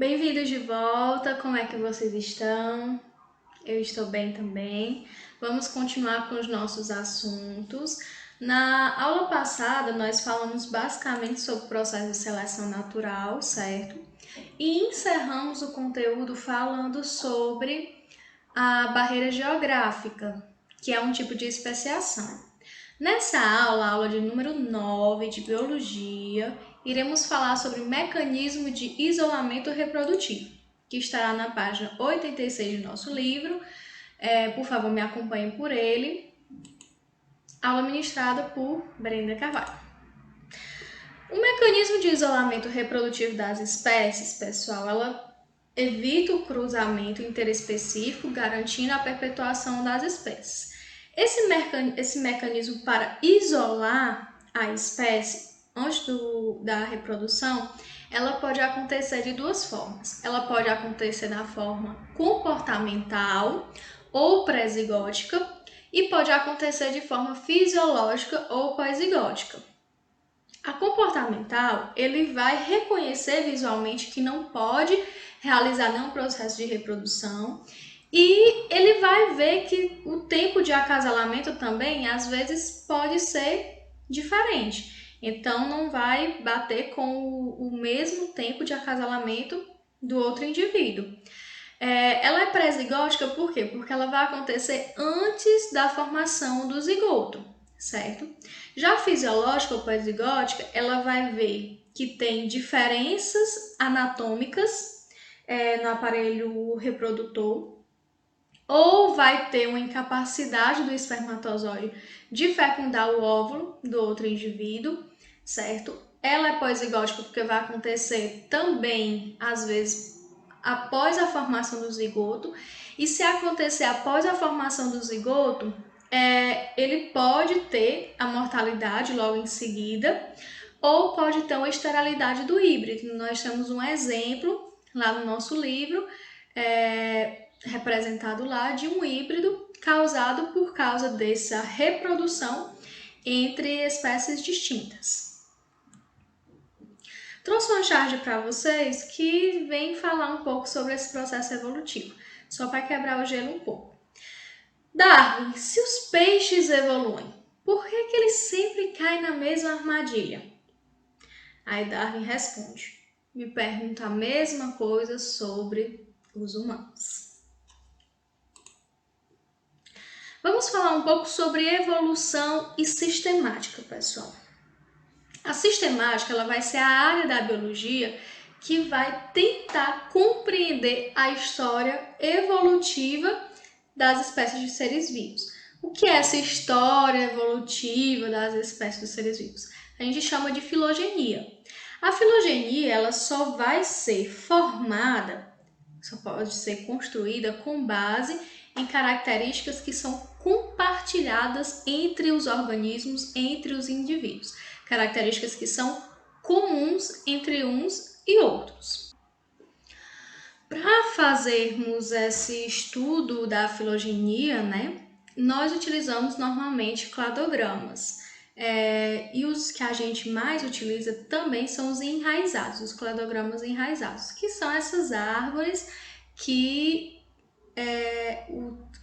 Bem-vindos de volta, como é que vocês estão? Eu estou bem também. Vamos continuar com os nossos assuntos. Na aula passada, nós falamos basicamente sobre o processo de seleção natural, certo? E encerramos o conteúdo falando sobre a barreira geográfica, que é um tipo de especiação. Nessa aula, a aula de número 9 de Biologia, iremos falar sobre o mecanismo de isolamento reprodutivo, que estará na página 86 do nosso livro. Por favor, me acompanhem por ele. Aula ministrada por Brenda Carvalho. O mecanismo de isolamento reprodutivo das espécies, pessoal, ela evita o cruzamento interespecífico, garantindo a perpetuação das espécies. Esse mecanismo para isolar a espécie antes da reprodução, ela pode acontecer de duas formas. Ela pode acontecer na forma comportamental ou pré-zigótica e pode acontecer de forma fisiológica ou pós-zigótica. A comportamental, ele vai reconhecer visualmente que não pode realizar nenhum processo de reprodução e ele vai ver que o tempo de acasalamento também, às vezes, pode ser diferente. Então, não vai bater com o mesmo tempo de acasalamento do outro indivíduo. Ela é pré-zigótica por quê? Porque ela vai acontecer antes da formação do zigoto, certo? Já a fisiológica ou pós-zigótica, ela vai ver que tem diferenças anatômicas no aparelho reprodutor, ou vai ter uma incapacidade do espermatozoide de fecundar o óvulo do outro indivíduo, certo? Ela é pós-zigótica porque vai acontecer também, às vezes, após a formação do zigoto, e se acontecer após a formação do zigoto, ele pode ter a mortalidade logo em seguida, ou pode ter uma esterilidade do híbrido. Nós temos um exemplo lá no nosso livro, representado lá, de um híbrido causado por causa dessa reprodução entre espécies distintas. Trouxe uma charge para vocês que vem falar um pouco sobre esse processo evolutivo, só para quebrar o gelo um pouco. Darwin, se os peixes evoluem, por que eles sempre caem na mesma armadilha? Aí Darwin responde, me pergunta a mesma coisa sobre os humanos. Vamos falar um pouco sobre evolução e sistemática, pessoal. A sistemática, ela vai ser a área da biologia que vai tentar compreender a história evolutiva das espécies de seres vivos. O que é essa história evolutiva das espécies de seres vivos? A gente chama de filogenia. A filogenia, ela só vai ser formada, só pode ser construída com base em características que são compartilhadas entre os organismos, entre os indivíduos. Características que são comuns entre uns e outros. Para fazermos esse estudo da filogenia, nós utilizamos normalmente cladogramas. E os que a gente mais utiliza também são os enraizados, os cladogramas enraizados, que são essas árvores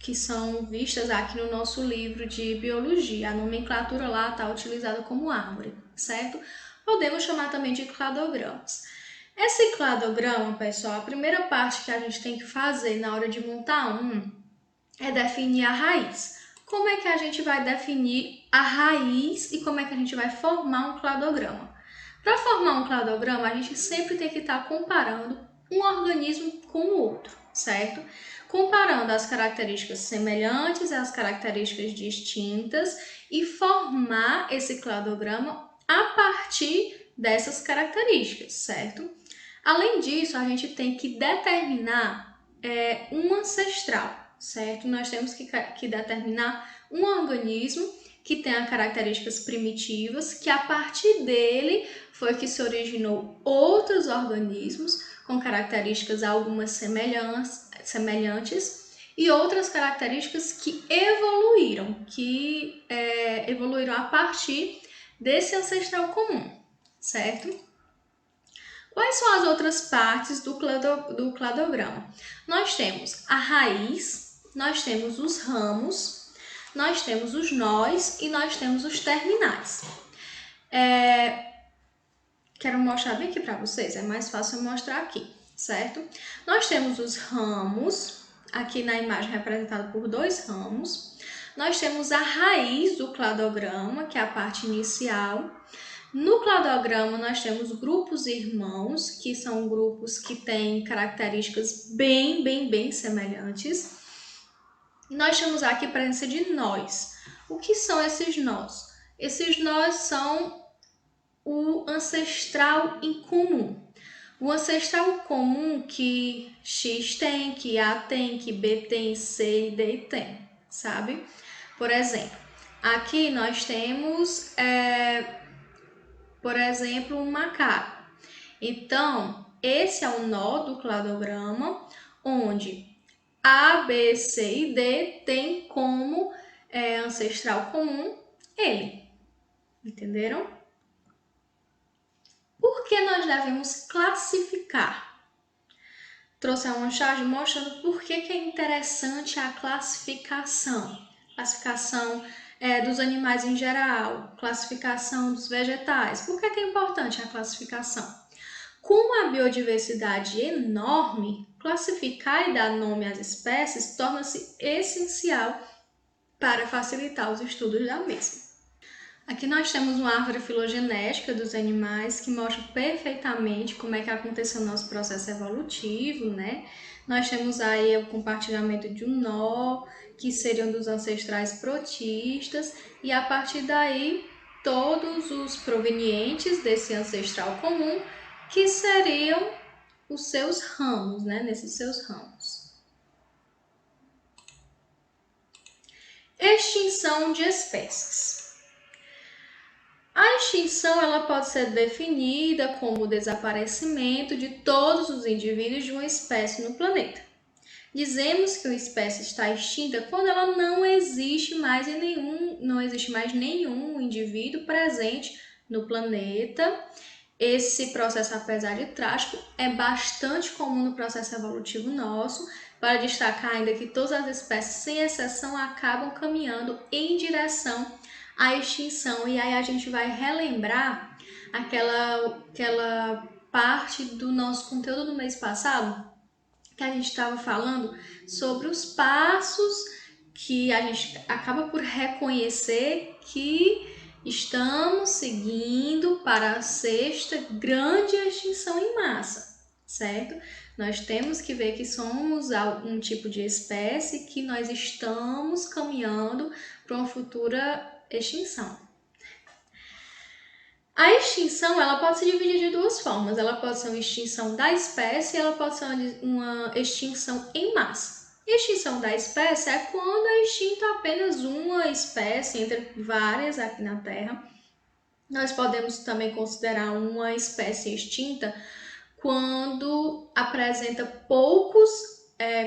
que são vistas aqui no nosso livro de biologia. A nomenclatura lá está utilizada como árvore, certo? Podemos chamar também de cladogramas. Esse cladograma, pessoal, a primeira parte que a gente tem que fazer na hora de montar é definir a raiz. Como é que a gente vai definir a raiz e como é que a gente vai formar um cladograma? Para formar um cladograma, a gente sempre tem que estar comparando um organismo com o outro, certo? Comparando as características semelhantes às características distintas e formar esse cladograma a partir dessas características, certo? Além disso, a gente tem que determinar um ancestral, certo? Nós temos que determinar um organismo que tenha características primitivas, que a partir dele foi que se originou outros organismos com características algumas semelhantes e outras características que evoluíram a partir desse ancestral comum, certo? Quais são as outras partes do cladograma? Nós temos a raiz, nós temos os ramos, nós temos os nós e nós temos os terminais. Quero mostrar bem aqui para vocês, é mais fácil eu mostrar aqui, certo? Nós temos os ramos, aqui na imagem representado por 2 ramos. Nós temos a raiz do cladograma, que é a parte inicial. No cladograma, nós temos grupos irmãos, que são grupos que têm características bem semelhantes. Nós temos aqui a presença de nós. O que são esses nós? Esses nós são o ancestral em comum. O ancestral comum que X tem, que A tem, que B tem, C e D tem, sabe? Por exemplo, aqui nós temos, por exemplo, um macaco. Então, esse é o nó do cladograma, onde A, B, C e D tem como ancestral comum ele. Entenderam? Por que nós devemos classificar? Trouxe uma charge mostrando por que é interessante a classificação. Classificação dos animais em geral, classificação dos vegetais. Por que é importante a classificação? Com a biodiversidade enorme, classificar e dar nome às espécies torna-se essencial para facilitar os estudos da mesma. Aqui nós temos uma árvore filogenética dos animais que mostra perfeitamente como é que aconteceu o nosso processo evolutivo, né? Nós temos aí o compartilhamento de um nó, que seriam dos ancestrais protistas, e a partir daí todos os provenientes desse ancestral comum, que seriam os seus ramos, né? Nesses seus ramos. Extinção de espécies. A extinção ela pode ser definida como o desaparecimento de todos os indivíduos de uma espécie no planeta. Dizemos que uma espécie está extinta quando ela não existe mais nenhum indivíduo presente no planeta. Esse processo, apesar de trágico, é bastante comum no processo evolutivo nosso. Para destacar ainda que todas as espécies, sem exceção, acabam caminhando em direção à extinção. E aí a gente vai relembrar aquela parte do nosso conteúdo do mês passado, que a gente estava falando sobre os passos que a gente acaba por reconhecer que estamos seguindo para a 6ª grande extinção em massa, certo? Nós temos que ver que somos um tipo de espécie que nós estamos caminhando para uma futura extinção. A extinção ela pode se dividir de 2 formas. Ela pode ser uma extinção da espécie e ela pode ser uma extinção em massa. Extinção da espécie é quando é extinta apenas uma espécie entre várias aqui na Terra. Nós podemos também considerar uma espécie extinta quando apresenta poucos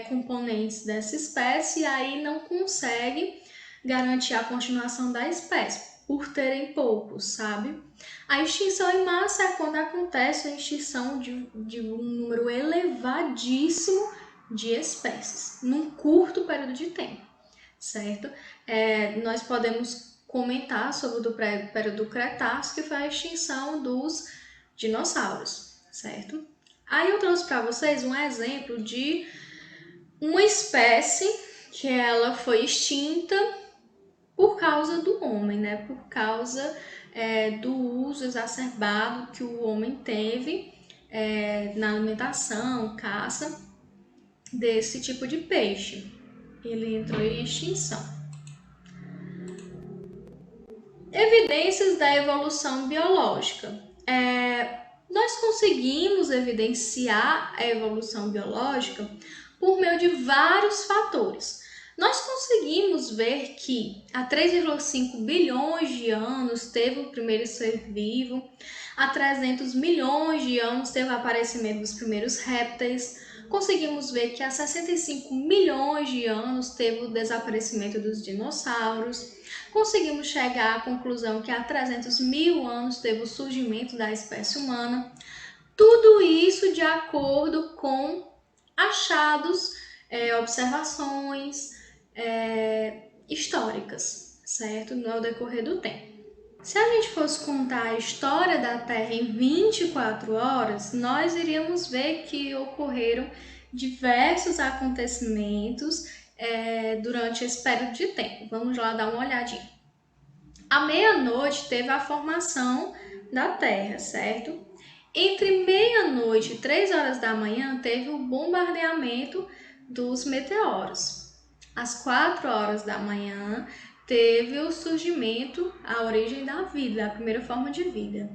componentes dessa espécie e aí não consegue garantir a continuação da espécie, por terem poucos, sabe? A extinção em massa é quando acontece a extinção de um número elevadíssimo de espécies, num curto período de tempo, certo? Nós podemos comentar sobre o do período Cretáceo, que foi a extinção dos dinossauros, certo? Aí eu trouxe para vocês um exemplo de uma espécie que ela foi extinta por causa do homem, né? Por causa do uso exacerbado que o homem teve na alimentação, caça desse tipo de peixe. Ele entrou em extinção. Evidências da evolução biológica. Nós conseguimos evidenciar a evolução biológica por meio de vários fatores. Nós conseguimos ver que há 3,5 bilhões de anos teve o primeiro ser vivo, há 300 milhões de anos teve o aparecimento dos primeiros répteis, conseguimos ver que há 65 milhões de anos teve o desaparecimento dos dinossauros, conseguimos chegar à conclusão que há 300 mil anos teve o surgimento da espécie humana. Tudo isso de acordo com achados, observações históricas, certo? No decorrer do tempo. Se a gente fosse contar a história da Terra em 24 horas, nós iríamos ver que ocorreram diversos acontecimentos durante esse período de tempo. Vamos lá dar uma olhadinha. À meia-noite teve a formação da Terra, certo? Entre meia-noite e 3 horas da manhã teve o bombardeamento dos meteoros. Às 4 horas da manhã teve o surgimento, a origem da vida, a primeira forma de vida.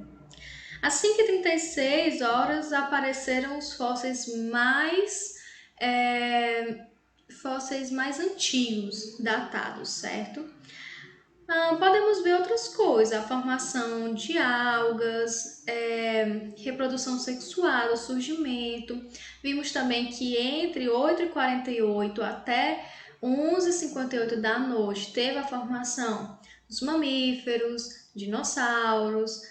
Às 5h36 apareceram os fósseis mais antigos, datados, certo? Podemos ver outras coisas, a formação de algas, reprodução sexual, o surgimento. Vimos também que entre 8h48 até 11h58 da noite teve a formação dos mamíferos, dinossauros,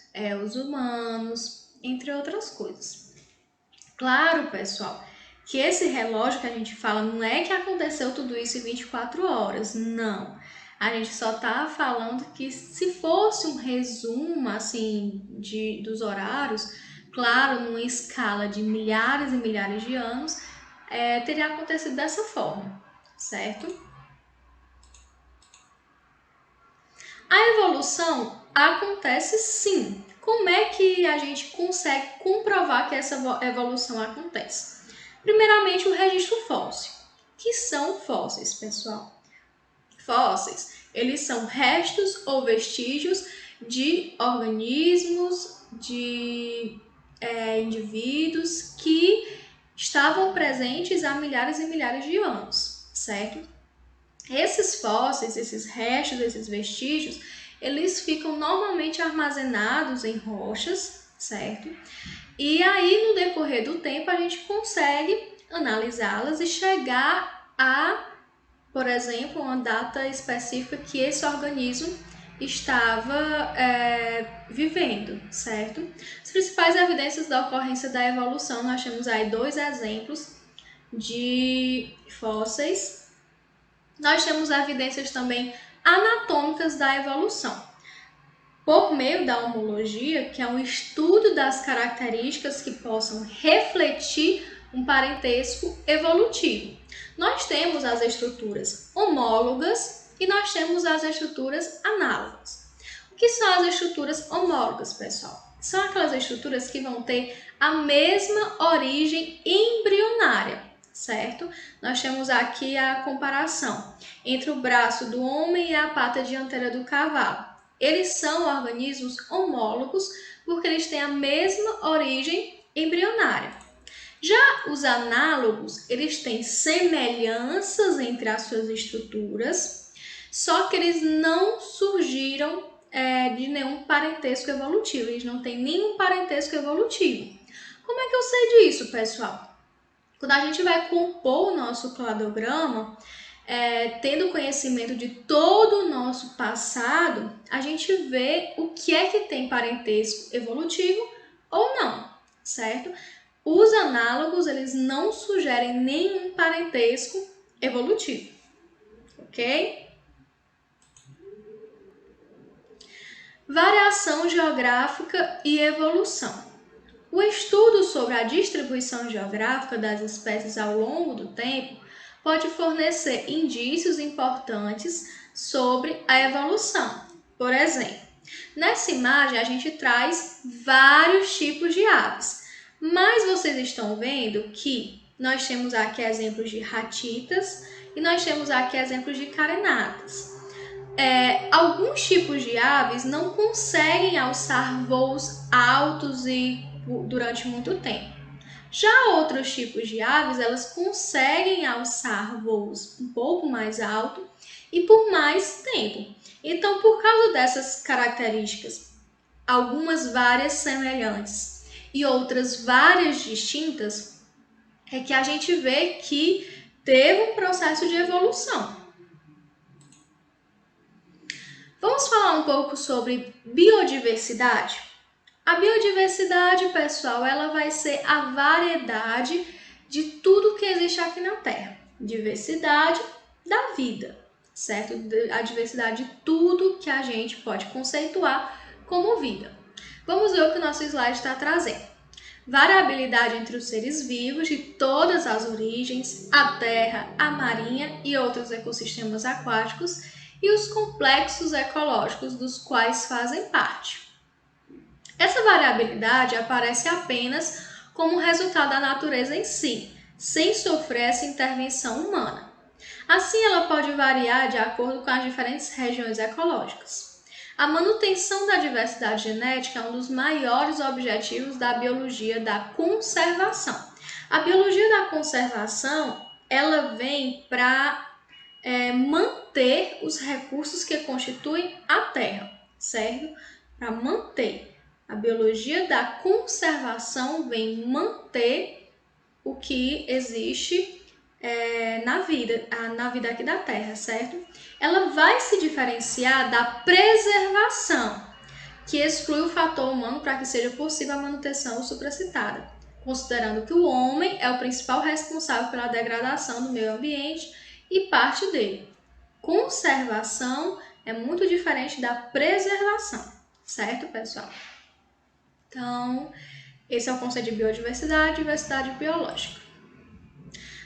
os humanos, entre outras coisas. Claro, pessoal, que esse relógio que a gente fala não é que aconteceu tudo isso em 24 horas, não. A gente só tá falando que se fosse um resumo, assim, dos horários, claro, numa escala de milhares e milhares de anos, teria acontecido dessa forma, certo? A evolução acontece sim. Como é que a gente consegue comprovar que essa evolução acontece? Primeiramente, o registro fóssil. O que são fósseis, pessoal? Fósseis, eles são restos ou vestígios de organismos, de indivíduos que estavam presentes há milhares e milhares de anos, certo? Esses fósseis, esses restos, esses vestígios, eles ficam normalmente armazenados em rochas, certo? E aí, no decorrer do tempo, a gente consegue analisá-las e chegar a, por exemplo, uma data específica que esse organismo estava vivendo, certo? As principais evidências da ocorrência da evolução, nós temos aí 2 exemplos de fósseis. Nós temos evidências também anatômicas da evolução, por meio da homologia, que é um estudo das características que possam refletir um parentesco evolutivo. Nós temos as estruturas homólogas e nós temos as estruturas análogas. O que são as estruturas homólogas, pessoal? São aquelas estruturas que vão ter a mesma origem embrionária, certo? Nós temos aqui a comparação entre o braço do homem e a pata dianteira do cavalo. Eles são organismos homólogos porque eles têm a mesma origem embrionária. Já os análogos, eles têm semelhanças entre as suas estruturas, só que eles não surgiram de nenhum parentesco evolutivo, eles não têm nenhum parentesco evolutivo. Como é que eu sei disso, pessoal? Quando a gente vai compor o nosso cladograma, tendo conhecimento de todo o nosso passado, a gente vê o que é que tem parentesco evolutivo ou não, certo? Os análogos, eles não sugerem nenhum parentesco evolutivo, ok? Variação geográfica e evolução. O estudo sobre a distribuição geográfica das espécies ao longo do tempo pode fornecer indícios importantes sobre a evolução. Por exemplo, nessa imagem a gente traz vários tipos de aves, mas vocês estão vendo que nós temos aqui exemplos de ratitas e nós temos aqui exemplos de carenatas. Alguns tipos de aves não conseguem alçar voos altos e durante muito tempo. Já outros tipos de aves, elas conseguem alçar voos um pouco mais alto e por mais tempo. Então, por causa dessas características, algumas várias semelhantes e outras várias distintas, é que a gente vê que teve um processo de evolução. Vamos falar um pouco sobre biodiversidade? A biodiversidade, pessoal, ela vai ser a variedade de tudo que existe aqui na Terra. Diversidade da vida, certo? A diversidade de tudo que a gente pode conceituar como vida. Vamos ver o que o nosso slide está trazendo. Variabilidade entre os seres vivos de todas as origens, a terra, a marinha e outros ecossistemas aquáticos e os complexos ecológicos dos quais fazem parte. Essa variabilidade aparece apenas como resultado da natureza em si, sem sofrer essa intervenção humana. Assim, ela pode variar de acordo com as diferentes regiões ecológicas. A manutenção da diversidade genética é um dos maiores objetivos da biologia da conservação. A biologia da conservação, ela vem para manter os recursos que constituem a Terra, certo? Para manter. A biologia da conservação vem manter o que existe na vida aqui da Terra, certo? Ela vai se diferenciar da preservação, que exclui o fator humano para que seja possível a manutenção supracitada, considerando que o homem é o principal responsável pela degradação do meio ambiente e parte dele. Conservação é muito diferente da preservação, certo, pessoal? Então, esse é o conceito de biodiversidade e diversidade biológica.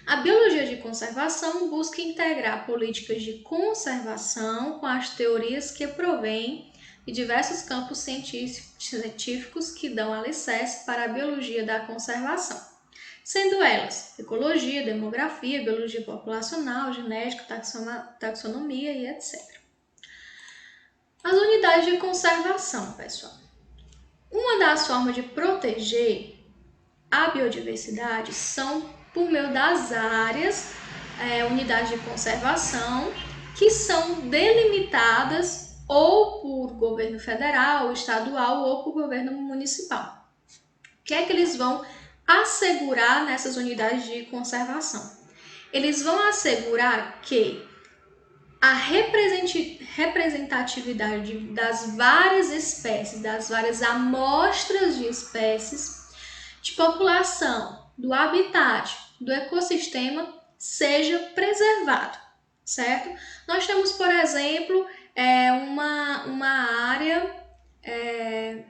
A biologia de conservação busca integrar políticas de conservação com as teorias que provêm de diversos campos científicos que dão alicerce para a biologia da conservação, sendo elas ecologia, demografia, biologia populacional, genética, taxonomia e etc. As unidades de conservação, pessoal. Uma das formas de proteger a biodiversidade são por meio das áreas, unidades de conservação, que são delimitadas ou por governo federal, estadual ou por governo municipal. O que é que eles vão assegurar nessas unidades de conservação? Eles vão assegurar que a representatividade das várias espécies, das várias amostras de espécies, de população, do habitat, do ecossistema, seja preservado, certo? Nós temos, por exemplo, uma área,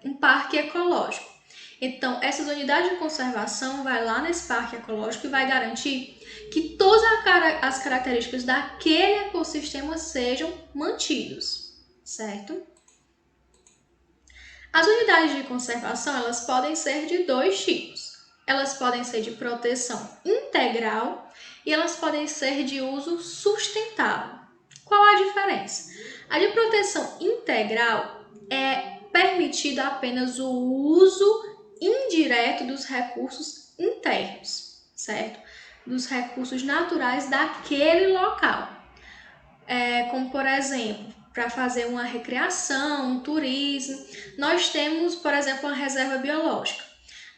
um parque ecológico. Então, essas unidades de conservação vai lá nesse parque ecológico e vai garantir que todas as características daquele ecossistema sejam mantidos, certo? As unidades de conservação, elas podem ser de dois tipos. Elas podem ser de proteção integral e elas podem ser de uso sustentável. Qual a diferença? A de proteção integral é permitido apenas o uso indireto dos recursos internos, certo? Dos recursos naturais daquele local. Como, por exemplo, para fazer uma recreação, um turismo. Nós temos, por exemplo, uma reserva biológica.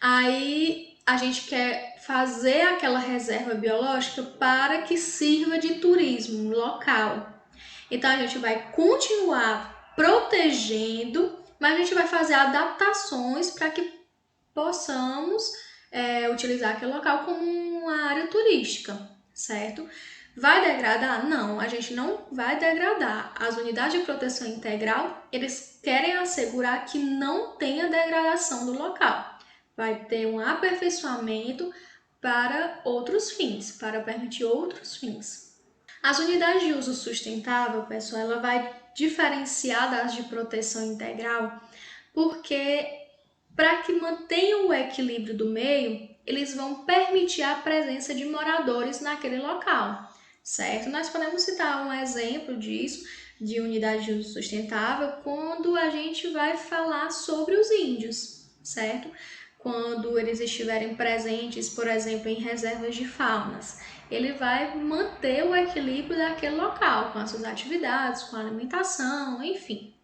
Aí a gente quer fazer aquela reserva biológica para que sirva de turismo local. Então a gente vai continuar protegendo, mas a gente vai fazer adaptações para que possamos utilizar aquele local como uma área turística, certo? Vai degradar? Não, a gente não vai degradar. As unidades de proteção integral, eles querem assegurar que não tenha degradação do local. Vai ter um aperfeiçoamento para outros fins, para permitir outros fins. As unidades de uso sustentável, pessoal, ela vai diferenciar das de proteção integral, porque para que mantenham o equilíbrio do meio, eles vão permitir a presença de moradores naquele local, certo? Nós podemos citar um exemplo disso, de unidade de uso sustentável, quando a gente vai falar sobre os índios, certo? Quando eles estiverem presentes, por exemplo, em reservas de faunas, ele vai manter o equilíbrio daquele local, com as suas atividades, com a alimentação, enfim.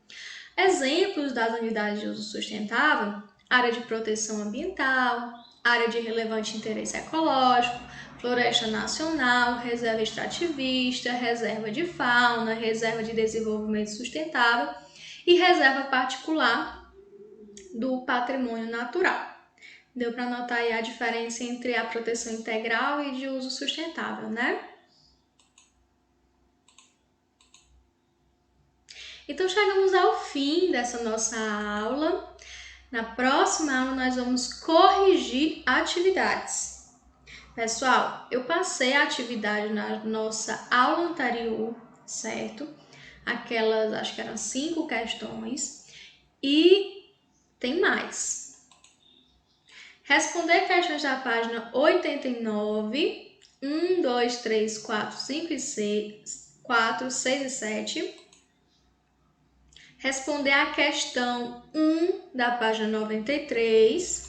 Exemplos das unidades de uso sustentável: área de proteção ambiental, área de relevante interesse ecológico, floresta nacional, reserva extrativista, reserva de fauna, reserva de desenvolvimento sustentável e reserva particular do patrimônio natural. Deu para notar aí a diferença entre a proteção integral e de uso sustentável, né? Então, chegamos ao fim dessa nossa aula. Na próxima aula, nós vamos corrigir atividades. Pessoal, eu passei a atividade na nossa aula anterior, certo? Aquelas, acho que eram 5 questões. E tem mais. Responder questões da página 89, 1, 2, 3, 4, 5 e 6, 4, 6 e 7. Responder a questão 1 da página 93.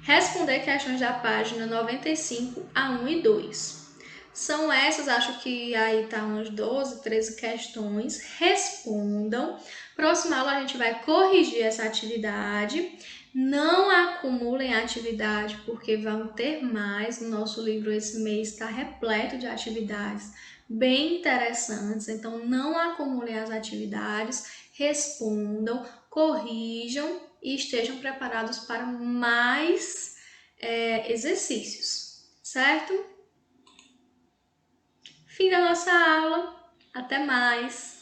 Responder questões da página 95 a 1 e 2. São essas, acho que aí tá umas 12, 13 questões. Respondam. Próxima aula a gente vai corrigir essa atividade. Não acumulem atividade, porque vão ter mais. O nosso livro esse mês está repleto de atividades bem interessantes. Então, não acumulem as atividades, respondam, corrijam e estejam preparados para mais exercícios, certo? Fim da nossa aula. Até mais!